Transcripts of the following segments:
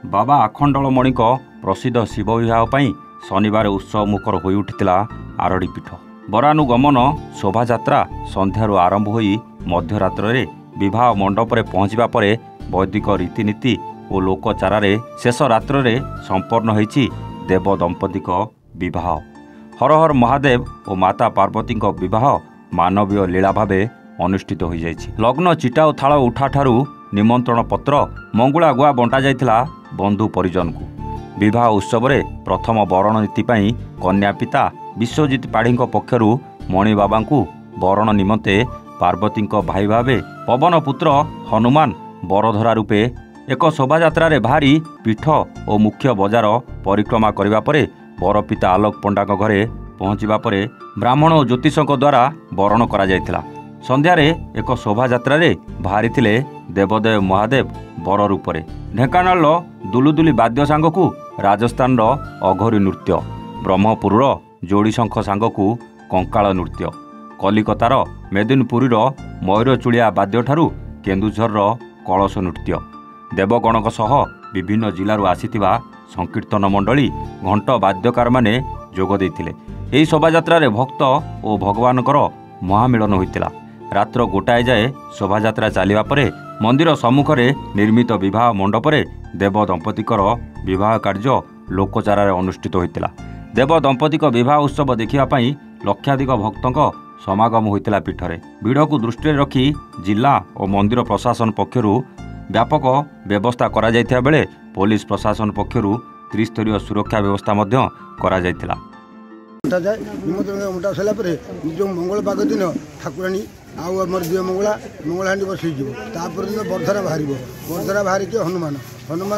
बाबा आखंडलमणि प्रसिद्ध शिव विवाह पर शनिवार उत्सव मुखर हो उठिला आरड़ी पीठ। बरानुगमन शोभायात्रा संध्यारू आरंभ हो मध्यरात्र विवाह मंडप पहुंचवा पर वैदिक रीतिनीति और लोकचारे शेष रात्र संपन्न होईछि देव दंपति विवाह। हर हर महादेव और माता पार्वती विवाह मानवीय लीला भावे अनुष्ठित हो जाइछि। लग्न चिटा और थाल उठा ठारू निमंत्रण पत्र मंगुला गुआ बंटा जाइथिला बंधु परिजन को। विवाह उत्सव प्रथम वरण नीति पाई कन्या पिता विश्वजित पाढ़ी पक्षरु मणि बाबा को वरण निमंते पार्वती भाई भावे पवन पुत्र हनुमान बरधरा रूपे एक शोभायात्रा बाहरी पीठ और मुख्य बजार परिक्रमा करने पर बर पिता आलोक पंडा घरे पहुंचवा पर ब्राह्मण और ज्योतिषों द्वारा वरण करा जायतिला। संध्यारे एक शोभायात्रा बाहरी थिले देवदेव महादेव बर रूपे। ढेंकानाल दुलुदुली वाद्य सांग को राजस्थान अघोरी नृत्य, ब्रह्मपुर जोड़ी शंख सांग को कंकाल नृत्य, कलिकतार मेदिनीपुरी मयूरचूड़िया वाद्य ठारू केन्दुझर कलश नृत्य, देवगणक सह विभिन्न जिलूर आसीथिबा संकीर्तन मंडली घंट वाद्यकार माने जोग देइथिले। एही शोभायात्रा भक्त और भगवानकर महामिलन होइतिला। रात्र गोटाए जाए शोभायात्रा चलिबा परे मंदिर सम्मुखरे निर्मित विवाह मंडपरे देव दंपतिकर विवाह कार्य लोकचारे अनुष्ठित होइतिला। देव दंपति विवाह उत्सव देखिबा पई लक्षाधिक भक्तों समागम होइतिला। पीठरे भिड़ को दृष्टि रखी जिला और मंदिर प्रशासन पक्षरु व्यापक व्यवस्था करा जायथिया बेले पुलिस प्रशासन पक्षरु त्रिस्तरीय सुरक्षा व्यवस्था मध्य करा जायथिला। निमंत्रण सारा जो मंगल पाग दिन ठाकुराणी आमर दिव मंगला हाँ बसई तापर दिन बरधरा बाहर के हनुमान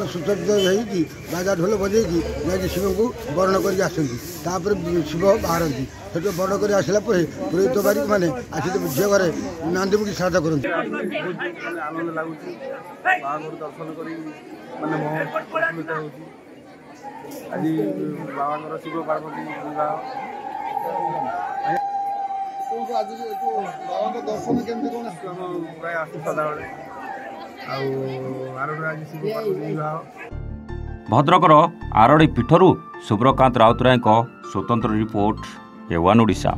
सुसज्जित होगी बाजा ढोल बजेगी जाकि शिव को वर्ण कर शिव बाहरती से वर्ण कर आसला पुरोहित बारिक मैंने आसी झील घरे नांदी मुखी श्राद्ध करते। आनंद लगुच दर्शन कर आज बाबा शिव पार्वती विवाह आज बाबा दर्शन केमती कौन प्राय आसू सदाबले आज शिव पार्वती विवाह। भद्रकर आरड़ी पीठरू सुब्रकांत राउतराय स्वतंत्र रिपोर्ट A1 ओडिशा।